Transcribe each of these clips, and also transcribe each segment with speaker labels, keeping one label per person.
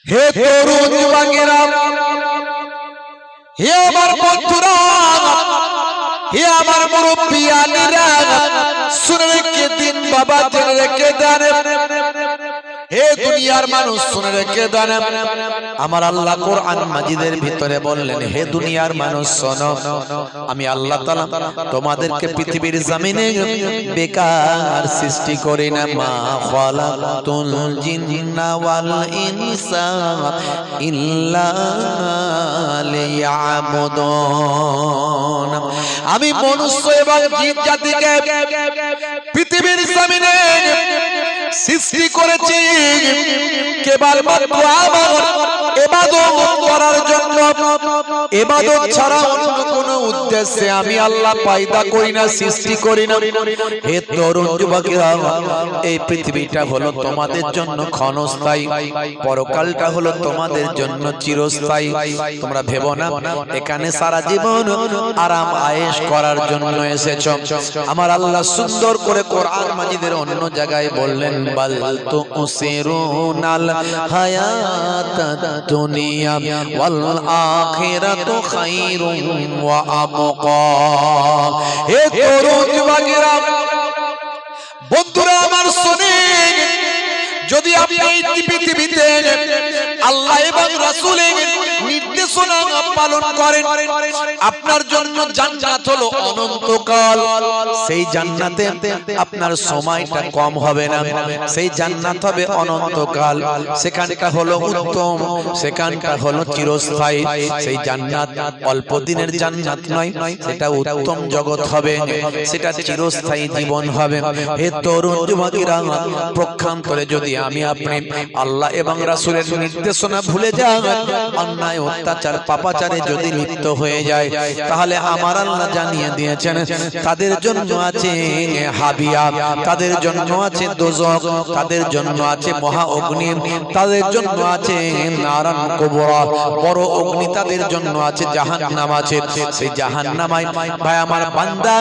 Speaker 1: হে তরুণ যুবকেরা, হে আমার বন্ধুরা, হে আমার মুরব্বিয়ানেরা, শুনে রেখে দিন বাবা, জেনে রেখে দেন। হে দুনিয়ার মানুষ শুনে রেখে দেন, আমার আল্লাহ কোরআন মাজিদের ভিতরে বললেন, হে দুনিয়ার মানুষ শোনো, আমি আল্লাহ তাআলা তোমাদেরকে পৃথিবীর জমিনে বেকার সৃষ্টি করি না। মা খালাকতুল জিন্না ওয়াল ইনসা ইল্লা লিয়াবুদুন। আমি মনুষ্য এবং জিন জাতিকে পৃথিবীর জমিনে সৃষ্টি করেছি কেবলমাত্র আমার ইবাদত করার জন্য। ইবাদত ছাড়া অন্য কোনো উদ্দেশ্যে আমি আল্লাহ পয়দা করি না, সৃষ্টি করি না। হে তরুণ যুবকেরা, এই পৃথিবীটা হলো তোমাদের জন্য ক্ষণস্থায়ী, পরকালটা হলো তোমাদের জন্য চিরস্থায়ী। তোমরা ভেবো না এখানে সারা জীবন আরাম আয়েশ করার জন্য এসেছো। আমার আল্লাহ সুন্দর করে কোরআন মাজিদের অন্য জায়গায় বললেন, বাল তুসিরুনাল হায়াতাদ দুনিয়া ওয়াল আখিরাতু খায়রুন ওয়া আবকা। হে তরুণ যুবকেরা, বন্ধুরা আমার শুনেন, যদি আপনি এই পৃথিবীতে আল্লাহ এবং রাসূলের নির্দেশনা পালন করেন, আপনার জন্য জান্নাত হলো অনন্তকাল। সেই জান্নাতে আপনার সময়টা কম হবে না, সেই জান্নাত হবে অনন্তকাল। সেখানটা হলো উত্তম, সেখানটা হলো চিরস্থায়ী। সেই জান্নাত অল্প দিনের জান্নাত নয়, সেটা উত্তম জগৎ হবে, সেটা চিরস্থায়ী জীবন হবে। হে তরুণ যুবকেরা, পক্ষান্তরে যদি আমি আপনি আল্লাহ এবং রাসূলের নির্দেশনা ভুলে যাই, অন্যায় অত্যাচার পাপাচারে যদি লিপ্ত হয়ে যায়, তাহলে আমার আল্লাহ জানিয়ে দিয়েছেন তাদের জন্য আছে হাবিয়া, তাদের জন্য আছে দোজখ, তাদের জন্য আছে মহা অগ্নি, তাদের জন্য আছে নারান কুবরা, বড় অগ্নি, তাদের জন্য আছে জাহান্নাম আছে। সেই জাহান্নামায় ভাই আমার বান্দা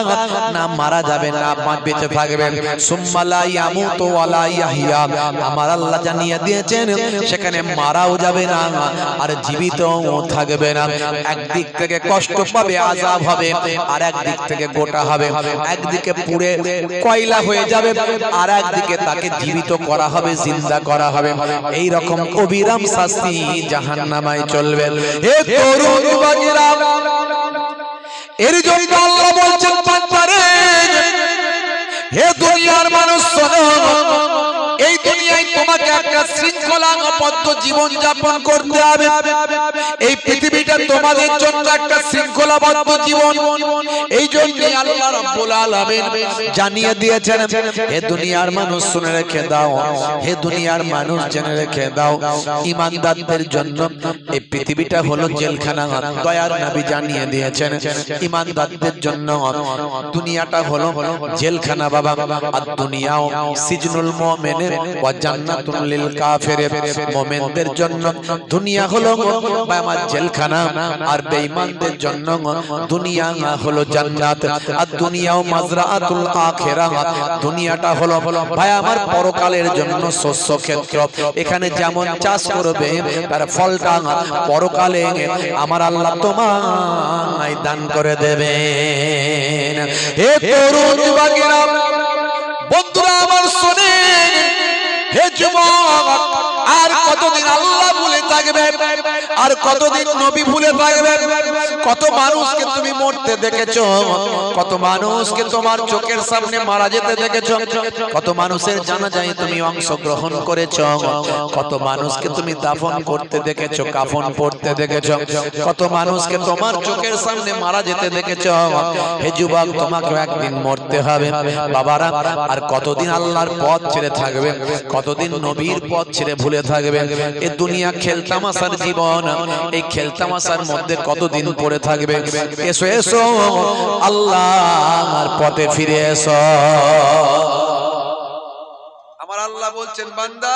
Speaker 1: না মারা যাবে না বেঁচে থাকবে, সুম্মা লা ইয়ামুতু ওয়া লা ইয়াহইয়া। আমার আল্লাহ জানিয়ে দিয়েছেন সেখানে মারাও যাবে না আর জীবিতও থাকবে না। একদিক থেকে কষ্ট পাবে, আযাব হবে, আর একদিক থেকে গোটা হবে। একদিকে পুড়ে কয়লা হয়ে যাবে, আর একদিকে তাকে জীবিত করা হবে, জিন্দা করা হবে। এই রকম অবিরাম শাস্তি জাহান্নামায় চলবে। হে তরুণ যুবকেরা, এর জন্য আল্লাহ বলছেন বান্দারে, হে দুনিয়ার মানুষ শোনো, এই দুনিয়ায় তোমাকে একটা শৃঙ্খলাবদ্ধ জীবন যাপন করতে হবে। এই পৃথিবীটা তোমাদের জন্য একটা শৃঙ্খলাবদ্ধ জীবন। এই জন্যই আল্লাহ রাব্বুল আলামিন জানিয়ে দিয়েছেন, হে দুনিয়ার মানুষ শুনে রেখে দাও, হে দুনিয়ার মানুষ জেনে রেখে দাও, ঈমানদারদের জন্য এই পৃথিবীটা হলো জেলখানা। দয়ার নবী জানিয়ে দিয়েছেন ঈমানদারদের জন্য দুনিয়াটা হলো জেলখানা বাবা। আর দুনিয়াও সিজনুল মুমিন ওয়া জান্নাতুল লিল কাফির। মুমিনদের জন্য দুনিয়া হলো আমার জেলখানা, আর বেঈমানদের জন্য দুনিয়া হলো জান্নাত। আর দুনিয়াও মাজরাতুল আখিরাহ, দুনিয়াটা হলো ভাই আমার পরকালের জন্য শস্য ক্ষেত্র। এখানে যেমন চাষ করবে তার ফলটা পরকালে আমার আল্লাহ তোমায় দান করে দেবেন। হে তরুণ যুবকেরা, বন্ধুরা আমার শুনেন, হে যুবক, আর কতদিন আল্লাহ ভুলে থাকবে, আর কতদিন নবী ভুলে থাকবে? কত মানুষকে তুমি মরতে দেখেছো, কত মানুষকে তোমার চোখের সামনে মারা যেতে দেখেছো, কত মানুষের জানাজায় তুমি অংশগ্রহণ করেছো, কত মানুষকে তুমি দাফন করতে দেখেছো, কাফন পড়তে দেখেছো, কত মানুষকে তোমার চোখের সামনে মারা যেতে দেখেছো। হে যুবক, তোমাকে একদিন মরতে হবে বাবারা। আর কতদিন আল্লাহর পথ ছেড়ে থাকবে, কতদিন নবীর পথ ছেড়ে ভুলে থাকবে? এই দুনিয়া খেলতামাশার জীবন, এই খেলতামাশার মধ্যে কতদিন পড়ে থাকবে? এসো এসো আল্লাহর পথে ফিরে এসো। আমার আল্লাহ বলছেন, বান্দা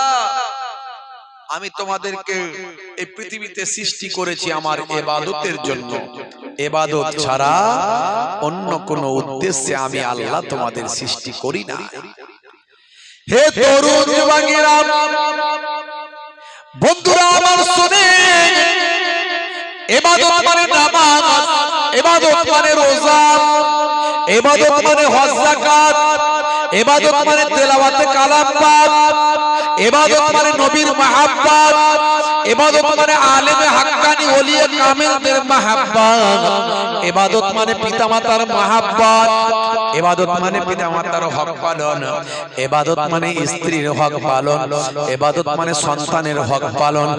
Speaker 1: আমি তোমাদেরকে এই পৃথিবীতে সৃষ্টি করেছি আমার ইবাদতের জন্য। ইবাদত ছাড়া অন্য কোনো উদ্দেশ্যে আমি আল্লাহ তোমাদের সৃষ্টি করি না। হে তরুণ যুবকেরা, বন্ধুরা আমার শুনেন, ইবাদত মানে নামাজ, ইবাদত মানে রোজা, ইবাদত মানে হজ যাকাত, ইবাদত মানে তেলাওয়াতে কালাম পাঠ, ইবাদত মানে নবীর মাহাব্বত, ইবাদত মানে আলেমে হাক্কানি ওলিয়ে কামেলদের মাহাব্বত, ইবাদত মানে পিতামাতার মাহাব্বত, ইবাদত মানে পিতামাতার হক পালন, ইবাদত মানে স্ত্রীর হক পালন, ইবাদত মানে সন্তানের হক পালন,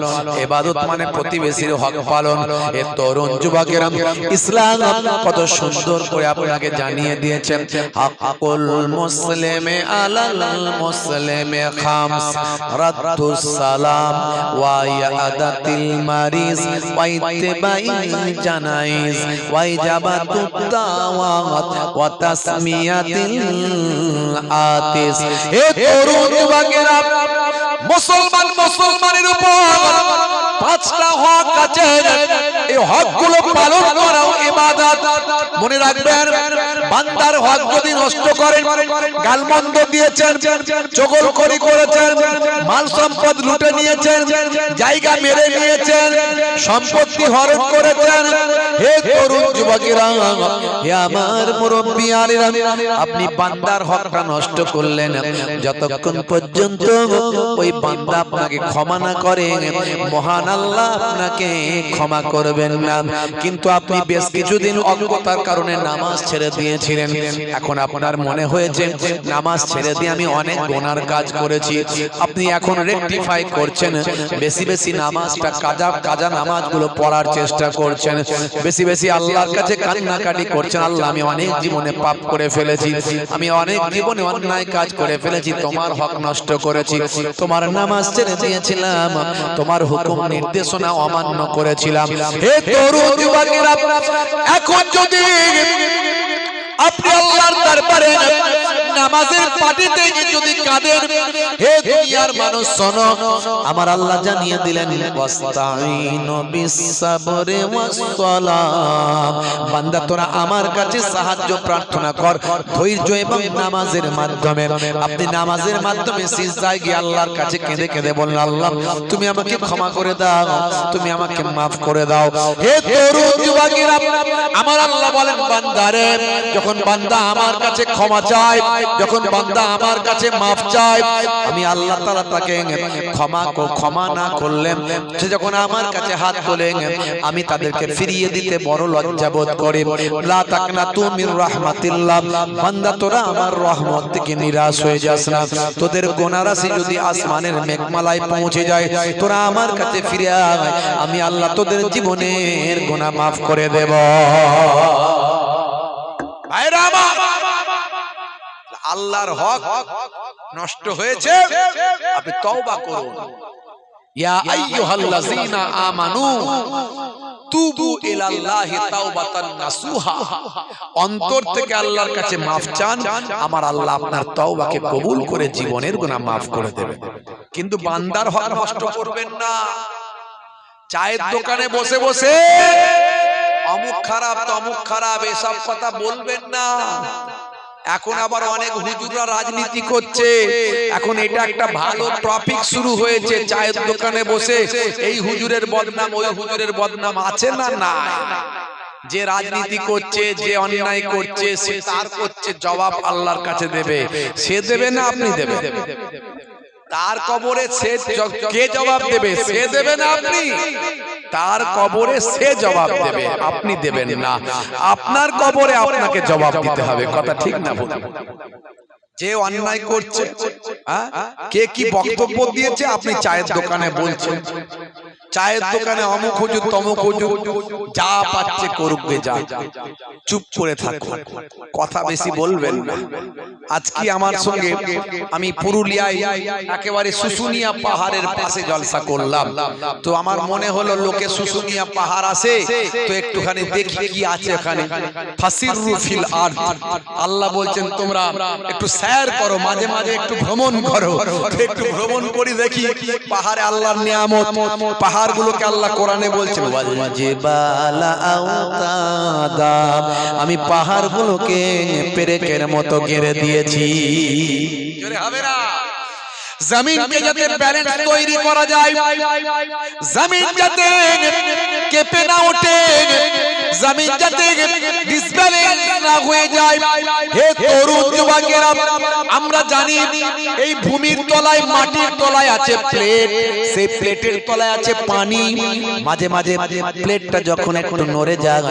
Speaker 1: ইবাদত মানে প্রতিবেশীর হক পালন। এ তরুণ যুবকেরা ইসলাম কত সুন্দর করে আপনাকে জানিয়ে দিয়েছেন। হাক্কুল মুসলিমে আলাল মুসলিমে খামস, রাদ্দুস সালাম ওয়া ইয়াদাতিল মারিজ ওয়া ইত্তিবাইল জানাইজ ওয়া ইজাবাতুদ দাওয়াত ওয়া তাসমিয়াতিল আতিস। এ তরুণ যুবকেরা মুসলমানের উপর পাঁচটা হক আছে, এই হকগুলো পালন করাও ইবাদত। মনে রাখবেন, বান্দার হক যদি নষ্ট করেন, গালমন্দ দিয়েছেন, চগলখড়ি করেছেন, মাল সম্পদ লুটে নিয়েছেন, জায়গা মেরে নিয়েছেন, সম্পত্তি হরণ করেছেন, হে তরুণ যুবকেরা, হে আমার মুরব্বিয়ানেরা, আপনি বান্দার হকটা নষ্ট করলেন। যতক্ষণ পর্যন্ত ওই বান্দা আপনাকে ক্ষমা না করে, মহান আল্লাহ আপনাকে ক্ষমা করবেন না। কিন্তু আপনি বেশ কিছুদিন অজ্ঞতার কারণে নামাজ ছেড়ে দিয়েছিলেন। এখন আপনার মনে হয়েছে নামাজ ছেড়ে দিয়ে আমি অনেক গুনার কাজ করেছি। আপনি এখন রেকটিফাই করছেন, বেশি বেশি নামাজটা কাজা নামাজগুলো পড়ার চেষ্টা করছেন, বেশি বেশি আল্লাহর কাছে কান্নাকাটি করছেন। আল্লাহ, আমি অনেক জীবনে পাপ করে ফেলেছি, আমি অনেক জীবনে অন্যায় কাজ করে ফেলেছি, তোমার হক নষ্ট করেছি, তোমার নামাজ ছেড়ে দিয়েছিলাম, তোমার হুকুম নির্দেশনা অমান্য করেছিলাম। হে তরুণ যুবকেরা, এখন যদি আপনি আল্লাহর দরবারে নামাজের পাটিতে যদি কাঁদেন, হে দুনিয়ার মানুষ শোনো, আমার আল্লাহ জানিয়ে দিলেন, ওয়াস্তাইনু বিসসাবরি ওয়াসসালাম। বান্দা, তোরা আমার কাছে সাহায্য প্রার্থনা কর ধৈর্য এবং নামাজের মাধ্যমে। আপনি নামাজের মাধ্যমে সিজদায় গিয়ে আল্লাহর কাছে কেঁদে কেঁদে বলেন, আল্লাহ তুমি আমাকে ক্ষমা করে দাও, তুমি আমাকে মাফ করে দাও। হে তরুণ যুবকেরা, আমার আল্লাহ বলেন, বান্দারে, যখন বান্দা আমার কাছে ক্ষমা চায়, যখন বান্দা আমার কাছে মাফ চায়, আমি আল্লাহ তাআলা তাকে ক্ষমা না করলেন, সে যখন আমার কাছে হাত তোলে, আমি তাদেরকে ফিরিয়ে দিতে বড় লজ্জা বোধ করি। লা তাকনাতু মির রাহমাতিল্লাহ, বান্দা তোরা আমার রহমত থেকে নিরাশ হয়ে যাস না। তোদের গুনাহ রাশি যদি আসমানের মেঘমালায় পৌঁছে যায়, তোরা আমার কাছে ফিরে আয়, আমি আল্লাহ তোদের জীবনের গুনাহ মাফ করে দেব। আল্লাহর হক নষ্ট হয়েছে, আপনি তওবা করুন। ইয়া আইয়ুহাল্লাযীনা আমানু তুবু ইলাল্লাহি তাওবাতান নাসুহা, অন্তর থেকে আল্লাহর কাছে মাফ চান, আমার আল্লাহ আপনার তওবাকে কবুল করে জীবনের গুনাহ মাফ করে দেবেন। কিন্তু বান্দার হক নষ্ট করবেন না। চায়ের দোকানে বসে বসে অমুক খারাপ তমুক খারাপ এসব কথা বলবেন না। এখন আবার অনেক হুজুররা রাজনীতি করছে, এখন এটা একটা ভালো টপিক শুরু হয়েছে। চায়ের দোকানে বসে এই হুজুরের বদনাম ওই হুজুরের বদনাম আছে না নাই? যে রাজনীতি করছে, যে অন্যায় করছে, সে তার করছে জবাব আল্লাহর কাছে দেবে। সে দেবে না আপনি দেবেন? তার কবরে সে কে জবাব দেবে? সে দেবে না আপনি? তার কবরে সে জবাব দেবে, আপনি দেবেন না। আপনার কবরে আপনাকে জবাব দিতে হবে। কথা ঠিক না ভুল? যে অন্যায় করছে, কে কি বক্তব্য দিয়েছে, আপনি চায়ের দোকানে বলছেন, চায়ের দোকানে অমুক হুজুর তমুক হুজুর যা পাচ্ছে করুক গে, যা, চুপ করে থাকুন, কথা বেশি বলবেন না। আজকে আমার সঙ্গে আমি পুরুলিয়ায় একেবারে শুশুনিয়া পাহাড়ের পাশে জলসা করলাম। তো আমার মনে হলো লোকে শুশুনিয়া পাহাড় আসে, তো একটুখানি দেখি কি আছে এখানে। ফাসিরু ফিল আরদ, আল্লাহ বলছেন তোমরা একটু সৈর করো, মাঝে মাঝে একটু ভ্রমণ করো। একটু ভ্রমণ করি দেখি পাহাড়ে আল্লাহর নিয়ামত। পাহাড়গুলোকে আল্লাহ কোরআনে বলছেন, ওয়াজিবালা আওতাদা, আমি পাহাড়গুলোকে পেরেকের মতো ঘিরে দিয়েছি। জোরে হবে না? জমিনকে যাতে ব্যালেন্স তৈরি করা যায়, জমিন যাতে কেঁপে না ওঠে, জমিন যাতে ডিসব্যালেন্স না হয়ে যায়। হে তরুণ যুবকেরা, আমরা জানি এই ভূমির তলায়, মাটির তলায় আছে প্লেট, সেই প্লেটের তলায় আছে পানি। মাঝে মাঝে প্লেটটা যখন একটু নড়ে যায়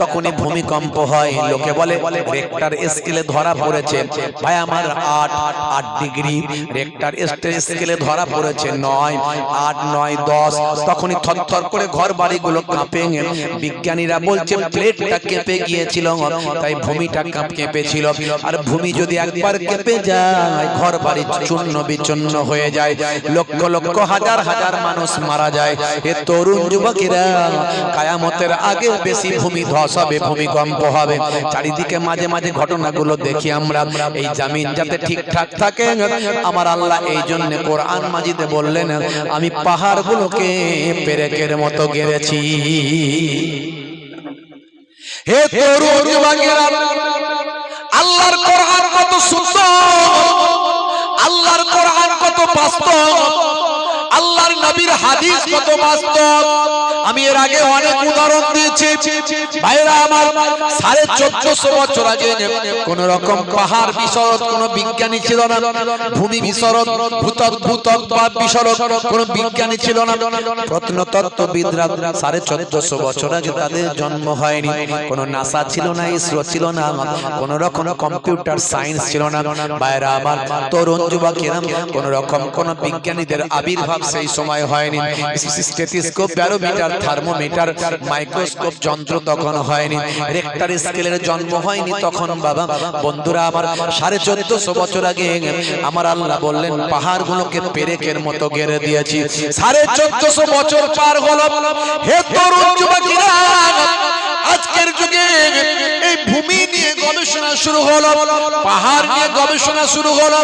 Speaker 1: তখনই ভূমিকম্প হয়। লোকে বলে রেক্টার স্কেলে ধরা পড়েছে। ভাই আমার 8 ডিগ্রি রেক্টার স্কেলে ধরা পড়েছে 9, 8, 9, 10। তখনই থরথর করে ঘর বাড়িগুলো কাঁপে। বিজ্ঞানীরা বলছে প্লেটটা কেঁপে গিয়েছিল, তাই ভূমিটা কেঁপেছিল। আর ভূমি যদি একবার কেঁপে যায়, ঘর বাড়ি চূর্ণ বিচূর্ণ হয়ে যায়, লক্ষ লক্ষ হাজার হাজার মানুষ মারা যায়। এ তরুণ যুবকেরা, কিয়ামতের আগে বেশি ভূমি ধস হবে, ভূমিকম্প হবে। চারিদিকে মাঝে মাঝে ঘটনাগুলো দেখি আমরা। এই জমিন যাতে ঠিকঠাক থাকে, আমার আল্লাহ এই জন্য কোরআন মাজিদে বললেন, আমি পাহাড়গুলোকে পেরেকের মতো গেড়েছি। হে তরুণ যুবকেরা, আল্লাহর কোরআন কত সুন্দর, আল্লাহর কোরআন কত বাস্তব, আল্লাহর নবীর হাদিস কত বাস্তব। আমি এর আগে অনেক উদাহরণ দিয়েছি ভাইরা আমার। 1450 বছর আগে কোন রকম পাহাড় বিশরদ কোন বিজ্ঞানী ছিল না, ভূমি বিশরদ ভূতত্ত্ববাদ বিশরদ কোন বিজ্ঞানী ছিল না। প্রত্নতত্ত্ববিদরা 1450 বছর আগে তাদের জন্ম হয়নি। কোন নাসা ছিল না, ইসরো ছিল না, কোন রকম কম্পিউটার সায়েন্স ছিল না। ভাইরা আমার, তরুণ যুবকেরা, কোন রকম কোন বিজ্ঞানীদের আবির্ভাব সেই সময় হয়নি। স্টেথোস্কোপ, ব্যারোমিটার, থার্মোমিটার, মাইক্রোস্কোপ যন্ত্র তখন হয়নি। রেক্টার স্কেলের জন্ম হয়নি তখন। বাবা বন্ধুরা আমার, 1450 বছর আগে আমার আল্লাহ বললেন পাহাড়গুলোকে পেরেকের মতো গেড়ে দিয়েছি। 1450 বছর পার হলো। হে তরুণ যুবকেরা, আজকের যুগে এই ভূমি নিয়ে গবেষণা শুরু হলো, পাহাড় নিয়ে গবেষণা শুরু হলো,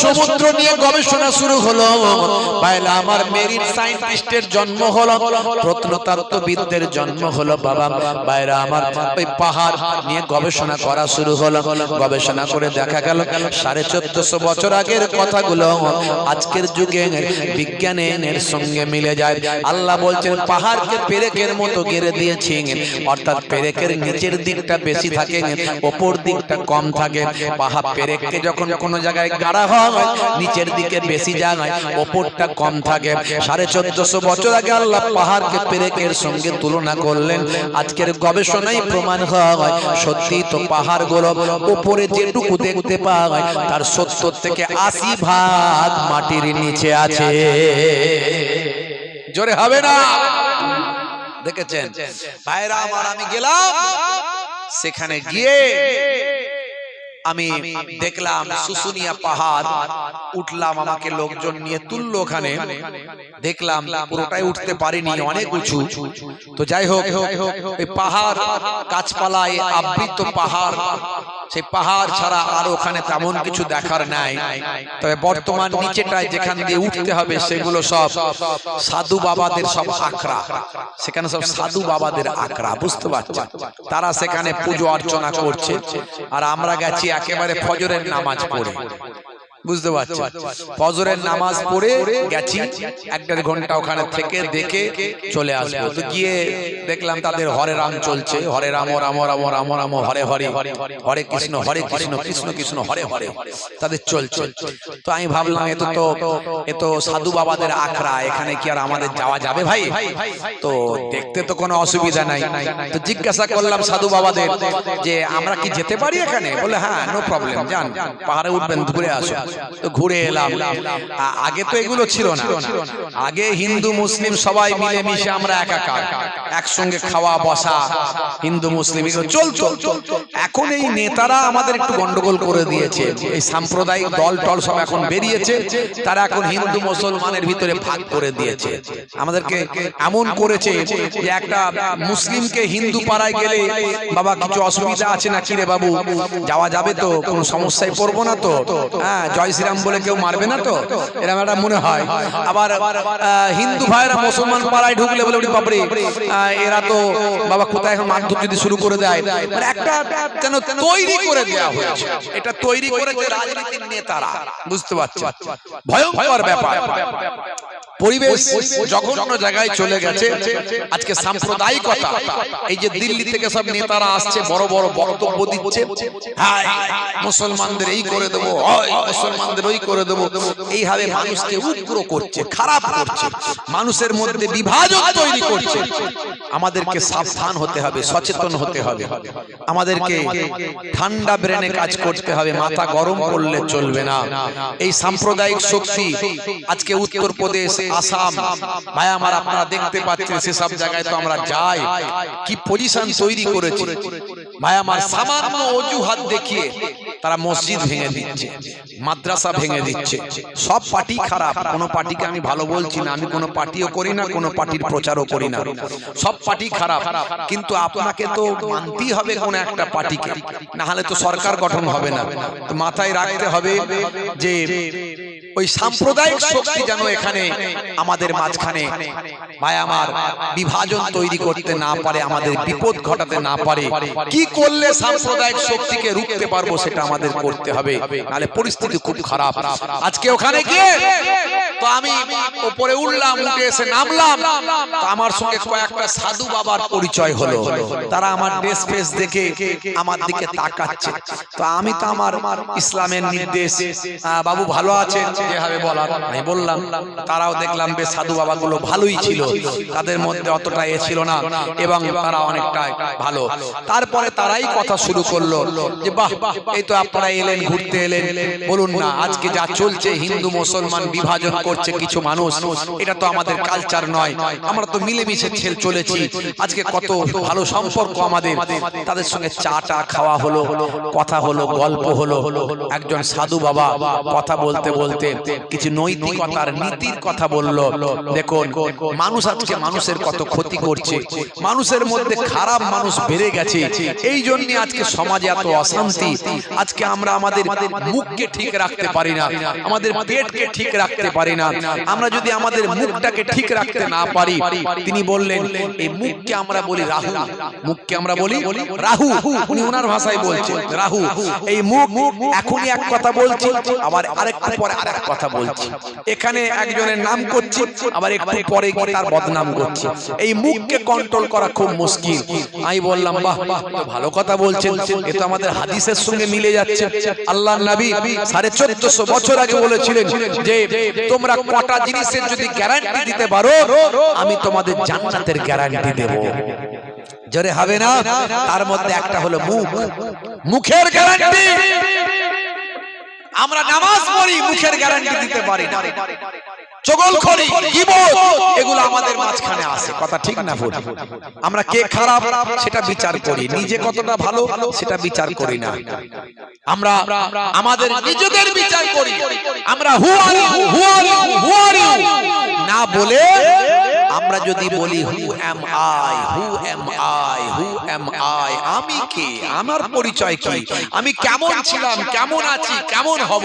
Speaker 1: সমুদ্র নিয়ে গবেষণা শুরু হলো। বাইলা আমার মেরিন সায়েন্টিস্টের জন্ম হলো, প্রত্নতত্ত্ববিদদের জন্ম হলো। বাবা বাইরা আমার, ওই পাহাড় নিয়ে গবেষণা করা শুরু হলো। গবেষণা করে দেখা গেল 1450 বছর আগের কথাগুলো আজকের যুগে বিজ্ঞানের সঙ্গে মিলে যায়। আল্লাহ বলছেন পাহাড়কে পেরেকের মতো গেড়ে দিয়েছি, অর্থাৎ পেরেকের নিচের দিকটা বেশি থাকে, উপর দিকটা কম থাকে। পাহাড় পেরেককে যখন কোনো জায়গায় গাড়া হয়, নিচের দিকে বেশি জায়গায়, উপরটা কম থাকে। 1450 বছর আগে আল্লাহ পাহাড়কে পেরেকের সঙ্গে তুলনা করলেন। আজকের গবেষণায় প্রমাণ হয় সত্যি তো পাহাড়গুলো উপরে যেটুকু দেখতে পায় তার 70 থেকে 80 ভাগ মাটির নিচে আছে। জোরে হবে না? দেখেছেন ভাইরা আমার, আমি গেলাম সেখানে গিয়ে আমি দেখলাম শুশুনিয়া পাহাড়, উঠলাম, আমাকে লোকজন নিয়ে তুললো। ওখানে দেখলাম পুরোটাই উঠতে পারিনি, অনেক উঁচু। তো যাই হোক, এই পাহাড় গাছপালায় আবৃত পাহাড়, সেই পাহাড় ছাড়া আর ওখানে তেমন কিছু দেখার নাই। তবে বর্তমান নিচেটায় যেখান দিয়ে উঠতে হবে সেগুলো সব সাধু বাবাদের সব আখড়া, সেখানে সব সাধু বাবাদের আখড়া, বুঝতে পারছেন? তারা সেখানে পুজো অর্চনা করছে, আর আমরা গেছি একেবারে ফজরের নামাজ পড়ে। বুঝতে পারছেন? ফজরের নামাজ পড়ে গেছি, 1-1.5 ঘন্টা ওখানে থেকে দেখে চলে আসবো। তো গিয়ে দেখলাম তাদের হরে রাম চলছে, হরে রাম রাম রাম রাম রাম হরে হরে, হরে কৃষ্ণ কৃষ্ণ কৃষ্ণ হরে হরে তাদের চলছে। তো আমি ভাবলাম এ তো সাধু বাবাদের আখড়া, এখানে কি আর আমাদের যাওয়া যাবে ভাই? তো দেখতে তো কোনো অসুবিধা নাই। তো জিজ্ঞাসা করলাম সাধু বাবাদের যে আমরা কি যেতে পারি এখানে? বলে হ্যাঁ, নো প্রবলেম, যান, পাহাড়ে উঠবেন, ঘুরে আসুন। তো ঘুরে এলাম। আগে তো এগুলো ছিল না, আগে হিন্দু মুসলিম সবাই মিলে মিশে আমরা একাকার, একসঙ্গে খাওয়া বসা, হিন্দু মুসলিম এগুলো চলতো। এখন এই নেতারা আমাদের একটু গন্ডগোল করে দিয়েছে। এই সাম্প্রদায়িক দল টল সব এখন বেরিয়েছে, তারা এখন হিন্দু মুসলমানের ভিতরে ভাগ করে দিয়েছে। আমাদেরকে এমন করেছে যে একটা মুসলিমকে হিন্দু পাড়ায় গেলে, বাবা কিছু অসুবিধা আছে না কি রে বাবু, যাওয়া যাবে তো, কোনো সমস্যায় পড়বো না তো? হ্যাঁ, জয় শ্রীরাম বলে কেউ মারবে না তো, এরকম একটা মনে হয়। আবার হিন্দু ভাইরা মুসলমান পাড়ায় ঢুকলে বলে বাপরে এরা তো বাবা কোথায় এখন মারধর যদি শুরু করে দেয়, মানে একটা যেন তৈরি করে দেওয়া হয়েছে, এটা তৈরি করেছে রাজনীতির নেতারা, বুঝতে পারছেন? ভয়ঙ্কর ব্যাপার। পরিবেশ জঘন্য জায়গায় চলে গেছে। আজকে সাম্প্রদায়িকতা, এই যে দিল্লি থেকে সব নেতারা আসছে, বড় বড় বক্তব্য দিচ্ছে, হাই মুসলমানদের এই করে দেবো, হয় মুসলমানদের ওই করে দেবো, এইভাবে মানুষকে উগ্র করছে, খারাপ করছে, মানুষের মধ্যে বিভাজন তৈরি করছে। আমাদেরকে সাবধান হতে হবে, সচেতন হতে হবে, আমাদেরকে ঠান্ডা ব্রেনে কাজ করতে হবে, মাথা গরম করলে চলবে না। এই সাম্প্রদায়িক শক্তি আজকে উত্তরপ্রদেশ, আসাম, ভাই আমার আপনারা দেখতে পাচ্ছেন, সেসব জায়গায় তো আমরা যাই, কি পজিশন তৈরি করেছে ভাই আমার। সামান্য অজুহাত দেখিয়ে তারা মসজিদ ভেঙে দিচ্ছে, মাদ্রাসা ভেঙে দিচ্ছে। সব পার্টি খারাপ, কোনো পার্টিকে আমি ভালো বলছি না, আমি কোনো পার্টিও করি না, কোনো পার্টির প্রচারও করি না, সব পার্টি খারাপ। কিন্তু আপনাকে তো মানতেই হবে কোন একটা পার্টিকে, না হলে তো সরকার গঠন হবে না। তো মাথায় রাখতে হবে যে ওই সাম্প্রদায়িক শক্তি যেন এখানে আমাদের মাঝখানে ভাই আমার বিভাজন তৈরি করতে না পারে, আমাদের বিপদ ঘটাতে না পারে। কি করলে সাম্প্রদায়িক শক্তিকে রুখতে পারবো সেটা আমাদের করতে হবে, নাহলে পরিস্থিতি খুব খারাপ। আজকে ওখানে গিয়ে তো আমি উপরে উঠলাম, উঠে এসে নামলাম, তো আমার সঙ্গে কয়েকটা সাধু বাবার পরিচয় হলো। তারা আমার ড্রেস ফেস দেখে আমার দিকে তাকাচ্ছে। তো আমি তো আমার ইসলামের নির্দেশ, বাবু ভালো আছেন যেভাবে বলার আমি বললাম। তারাও দেখলাম বেশ সাধু বাবাগুলো ভালোই ছিল, তাদের মধ্যে অতটা এ ছিল না, এবং তারা অনেকটা ভালো। তারপরে তারাই কথা শুরু করলো যে বাহ, এই তো আপনারা এলেন, ঘুরতে এলেন, বলুন না আজকে যা চলছে, হিন্দু মুসলমান বিভাজন করছে কিছু মানুষ, এটা তো আমাদের কালচার নয়, আমরা তো মিলেমিশে চলেছি, আজকে কত ভালো সম্পর্ক আমাদের। তাদের সঙ্গে চা টা খাওয়া হলো, কথা হলো, গল্প হলো। একজন সাধু বাবা কথা বলতে বলতে কিছু নৈতিকতার নীতির কথা বললো। দেখুন মানুষ আজকে মানুষের কত ক্ষতি করছে, মানুষের মধ্যে খারাপ মানুষ বেড়ে গেছে, এই জন্য আজকে সমাজে এত অশান্তি। আজকে আমরা আমাদের মুখকে ঠিক রাখতে পারি না, আমাদের পেটকে ঠিক রাখতে পারি না। আমরা যদি আমাদের মুখটাকে ঠিক রাখতে না পারি, তিনি বললেন এই মুখকে আমরা বলি রাহু, মুখকে আমরা বলি রাহু, উনি ওনার ভাষায় বলছেন রাহু। এই মুখ এখনই এক কথা বলছি, আবার আরেকটু পরে আরেক কথা বলছি, এখানে একজনের নাম করছি, আবার একটু পরে তার বদনাম করছি। এই মুখকে কন্ট্রোল করা খুব মুশকিল। আমি বললাম বাহ বাহ, ভালো কথা বলছেন, এ তো আমাদের হাদিসের সঙ্গে মিলে যাচ্ছে। আল্লাহর নবী 1450 বছর আগে বলেছিলেন যে তোমরা কটা জিনিসের যদি গ্যারান্টি দিতে পারো, আমি তোমাদের জান্নাতের গ্যারান্টি দেব। জোরে হবে না? তার মধ্যে একটা হলো মুখ, মুখের গ্যারান্টি। আমরা নামাজ পড়ি, মুখের গ্যারান্টি দিতে পারি না। চগলখড়ি, গীবত, এগুলো আমাদের মাঝখানে আসে, কথা ঠিক না ভুল? আমরা কে খারাপ সেটা বিচার করি, নিজে কতটা ভালো সেটা বিচার করি না। আমরা আমাদের নিজেদের বিচার করি। আমরা who are you, who are you, who are you না বলে আমরা যদি বলি who am I, who am I, who am I, আমি কে, আমার পরিচয় কি, আমি কেমন ছিলাম, কেমন আছি, কেমন হব,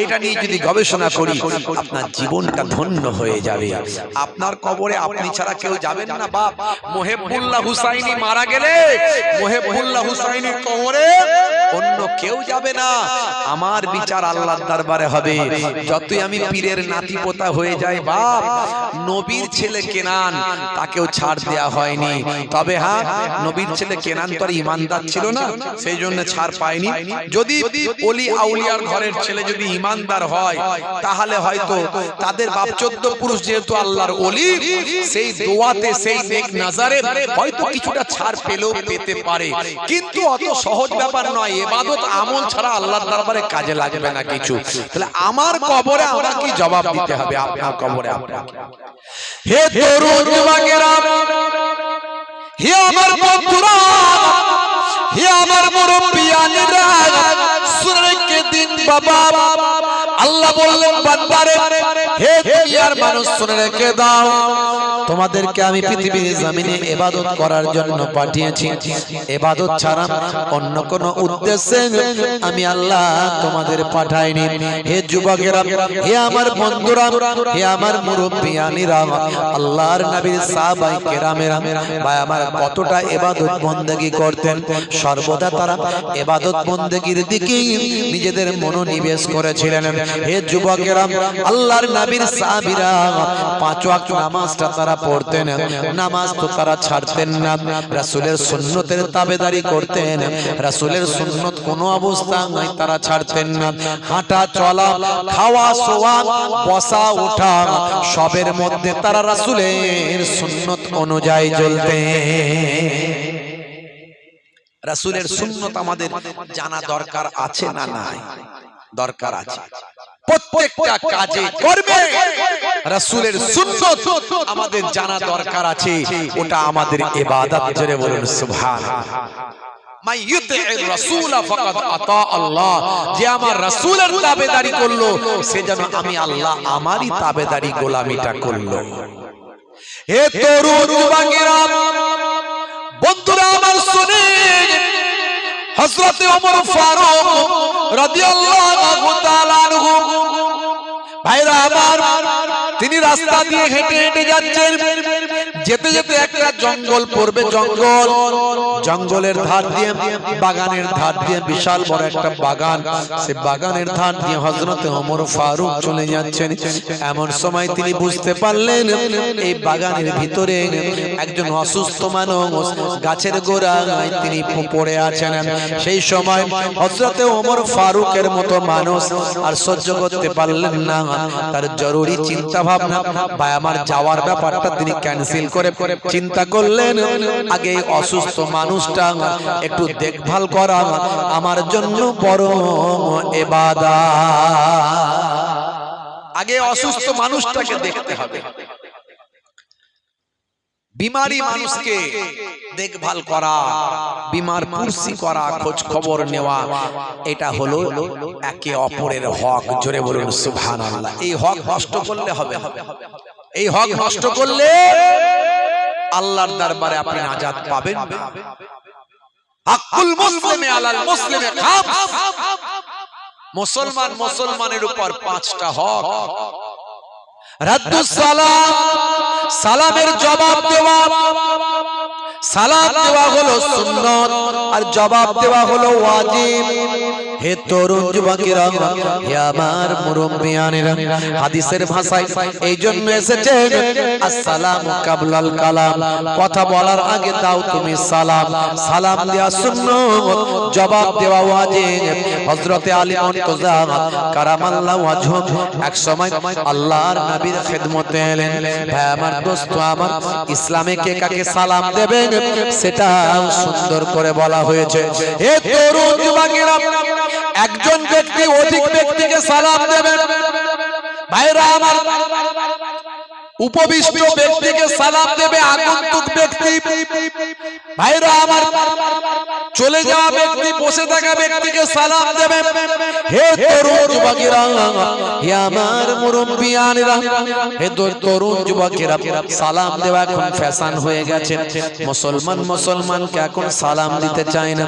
Speaker 1: এটা নিয়ে যদি গবেষণা করি, আপনার জীবনটা ধন্য হয়ে যাবে। আপনার কবরে আপনি ছাড়া কেউ যাবেন না। বাপ মোহেবুল্লাহ হুসাইনি মারা গেলে মোহেবুল্লাহ হুসাইনির কবরে অন্য কেউ যাবে না। আমার বিচার আল্লাহর দরবারে হবে। যতই আমি পীরের নাতি পোতা হয়ে যাই, বাপ নবীর ছেলে কেনান তাকেও ছাড় দেয়া হয়নি। তবে হ্যাঁ, নবীর ছেলে কেনান তো আর ইমানদার ছিল না, সেই জন্য ছাড় পায়নি। যদি ওলি আউলিয়ার ঘরের ছেলে যদি ইমানদার হয়, তাহলে হয়তো তাদের বাপ 14 পুরুষ যেহেতু আল্লাহর ওলি, সেই দোয়াতে, সেই নেক নজরে হয়তো কিছুটা ছাড় পেলেও পেতে পারে, কিন্তু অত সহজ ব্যাপার নয়। ইবাদত আমল ছাড়া আল্লাহর দরবারে কাজে লাগবে না কিছু। তাহলে আমার কবরে আমরা কি জবাব দিতে হবে? আপনার কবরে আপনাকে। হে তরুণ যুবকেরা, হে আমার বন্ধুরা, হে আমার মুরব্বিয়ানেরা, শুনে কে দিন বাবা, আল্লাহ বললেন বান্দারে, হে দুনিয়ার মানুষ শুনে রেখে দাও, তোমাদেরকে আমি পৃথিবীর জমিনে ইবাদত করার জন্য পাঠিয়েছি। ইবাদত ছাড়া অন্য কোন উদ্দেশ্যে আমি আল্লাহ তোমাদের পাঠাইনি। হে যুবকেরা, হে আমার বন্ধুরা, হে আমার মুরব্বিয়ানিরা, আল্লাহর নবীর সাহাবায়ে কেরামেরা ভাই আমার কতটা ইবাদত বন্দেগী করতেন। সর্বদা তারা ইবাদত বন্দেগীর দিকে নিজেদের মনোনিবেশ করেছিলেন। হে যুবকেরা, আল্লাহর নবীর সাহাবীরা 5 ওয়াক্ত নামাজটা তারা পড়তেন, নামাজ তো তারা ছাড়তেন না। রাসূলের সুন্নতের তাবেদারি করতেন, রাসূলের সুন্নত কোনো অবস্থায় তারা ছাড়তেন না। হাঁটা চলা, খাওয়া শোয়া, বসা ওঠা সবের মধ্যে তারা রাসূলের সুন্নত অনুযায়ী চলতেন। রাসূলের সুন্নত আমাদের জানা দরকার আছে না নাই? দরকার আছে। প্রত্যেকটা কাজে করবে রাসূলের সুন্নত আমাদের জানা দরকার আছে। ওটা আমাদের ইবাদত। জোরে বলুন সুবহানাল্লাহ। মাই ইউতি'র রাসূল ফাকাদ আতা আল্লাহ। যে আমার রাসূলের তাবেদারি করলো সে যেন আমি আল্লাহ আমারই তাবেদারি গোলামিটা করলো। হে তরুণ যুবকেরা, বন্ধুরা আমার শুনেন, হযরত ওমর ফারুক রাদিয়াল্লাহু তাআলা আনহু ভাইরা আমার, তিনি রাস্তা দিয়ে হেঁটে হেঁটে যাচ্ছেন। যেতে যেতে একটা জঙ্গল পড়বে, জঙ্গলের ধার দিয়ে, বাগানের ধার দিয়ে, বিশাল বড় একটা বাগান। সে বাগানের ধার দিয়ে হযরত ওমর ফারুক চলে যাচ্ছেন। এমন সময় তিনি বুঝতে পারলেন এই বাগানের ভিতরে একজন অসুস্থ মানুষ গাছের গোড়ায় তিনি পড়ে আছেন। সেই সময় হযরত ওমর ফারুকের মতো মানুষ আর সহ্য করতে পারলেন না। তার জরুরি চিন্তা ভাবনা বা আমার যাওয়ার ব্যাপারটা তিনি ক্যান্সেল করে চিন্তা করলেন, আগে অসুস্থ মানুষটা একটু দেখভাল করা আমার জন্য বড় ইবাদত। আগে অসুস্থ মানুষটাকে দেখতে হবে। বিমারি মানুষকে দেখভাল করা, বিমার পুরসি করা, খোঁজ খবর নেওয়া, এটা হলো একে অপরের হক। জোরে বলুন সুবহানাল্লাহ। এই হক নষ্ট করলে হবে না। এই হক নষ্ট করলে আল্লাহর দরবারে আপনি নাজাত পাবেন না। হাক্কুল মুসলিমি আলাল মুসলিমি খামস। মুসলমান মুসলমানের উপর 5টা হক। রাদ্দুস সালাম, সালামের জবাব দেওয়া। সালাম দেওয়া হলো সুন্নত আর জবাব দেওয়া হলো ওয়াজিব। হে তরুণ যুবকেরা, হে আমার মুরব্বিয়ানেরা, হাদিসের ভাষায় এই জন্য এসেছে আসসালামু কাবলাল কালাম। কথা বলার আগে দাও তুমি সালাম। সালাম দেওয়া সুন্নত, জবাব দেওয়া ওয়াজিব। হযরতে আলী মুর্তজা কারামাল্লাহু ওয়াজহু এক সময় আল্লাহর নবীর খিদমতে এলেন। ভাই আমার, দোস্ত আমার, ইসলামে কে কাকে সালাম দেবেন সেটা সুন্দর করে বলা হয়েছে। হে তরুণ যুবকেরা, একজন ব্যক্তি অধিক ব্যক্তিকে সালাম দেবেন। ভাইরা আমার, উপবিষ্ট ব্যক্তিকে সালাম দেবে আগন্তুক ব্যক্তি। ভাইরা আমার, চলে যাওয়া ব্যক্তি, বসে থাকা ব্যক্তিকে সালাম দেবে। হে তরুণ যুবকেরা, হে আমার মুরব্বিয়ানেরা, হে তরুণ যুবকেরা, সালাম দেওয়া এখন ফ্যাশন হয়ে গেছে। মুসলমানকে এখন সালাম দিতে চায় না।